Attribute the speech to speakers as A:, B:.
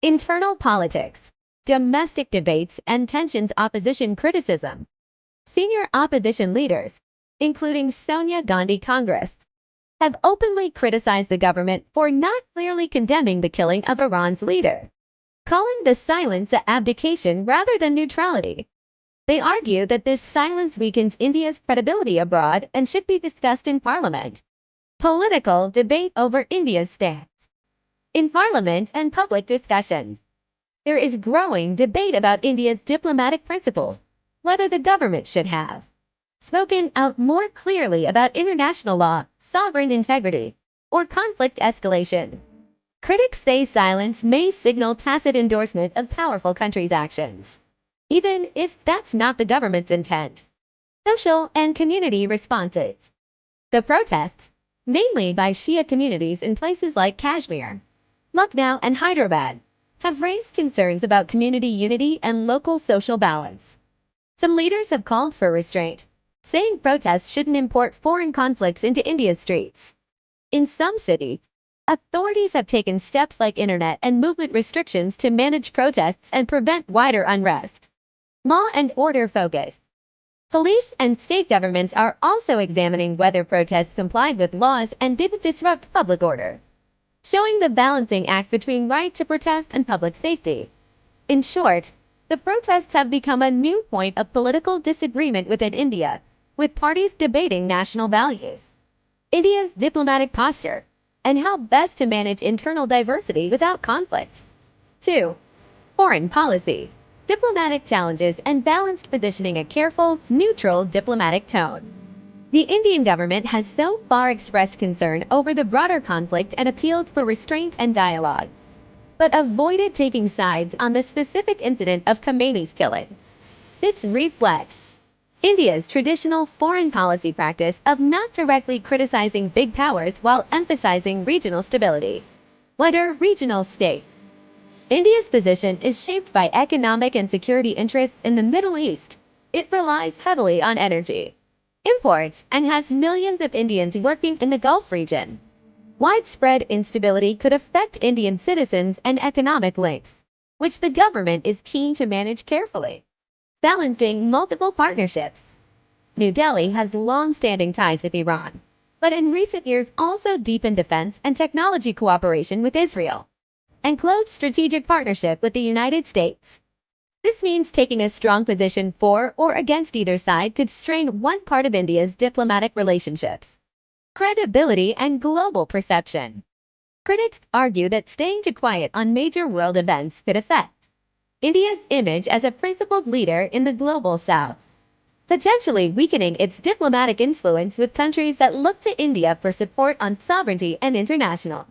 A: Internal politics, domestic debates, and tensions. Opposition criticism. Senior opposition leaders, including Sonia Gandhi Congress, have openly criticized the government for not clearly condemning the killing of Iran's leader, calling the silence an abdication rather than neutrality. They argue that this silence weakens India's credibility abroad and should be discussed in parliament. Political debate over India's stance. In parliament and public discussions, there is growing debate about India's diplomatic principles, whether the government should have spoken out more clearly about international law, sovereign integrity, or conflict escalation. Critics say silence may signal tacit endorsement of powerful countries' actions, even if that's not the government's intent. Social and community responses. The protests, mainly by Shia communities in places like Kashmir, Lucknow, and Hyderabad, have raised concerns about community unity and local social balance. Some leaders have called for restraint, saying protests shouldn't import foreign conflicts into India's streets. In some cities, authorities have taken steps like internet and movement restrictions to manage protests and prevent wider unrest. Law and order focus. Police and state governments are also examining whether protests complied with laws and didn't disrupt public order, showing the balancing act between right to protest and public safety. In short, the protests have become a new point of political disagreement within India, with parties debating national values, India's diplomatic posture, and how best to manage internal diversity without conflict. 2. Foreign policy, diplomatic challenges, and balanced positioning. A careful, neutral diplomatic tone. The Indian government has so far expressed concern over the broader conflict and appealed for restraint and dialogue, but avoided taking sides on the specific incident of Khamenei's killing. This reflects India's traditional foreign policy practice of not directly criticizing big powers while emphasizing regional stability. Whether regional state. India's position is shaped by economic and security interests in the Middle East. It relies heavily on energy imports and has millions of Indians working in the Gulf region. Widespread instability could affect Indian citizens and economic links, which the government is keen to manage carefully. Balancing multiple partnerships. New Delhi has long-standing ties with Iran, but in recent years also deepened defense and technology cooperation with Israel, and close strategic partnership with the United States. This means taking a strong position for or against either side could strain one part of India's diplomatic relationships. Credibility and global perception. Critics argue that staying too quiet on major world events could affect India's image as a principled leader in the global south, potentially weakening its diplomatic influence with countries that look to India for support on sovereignty and international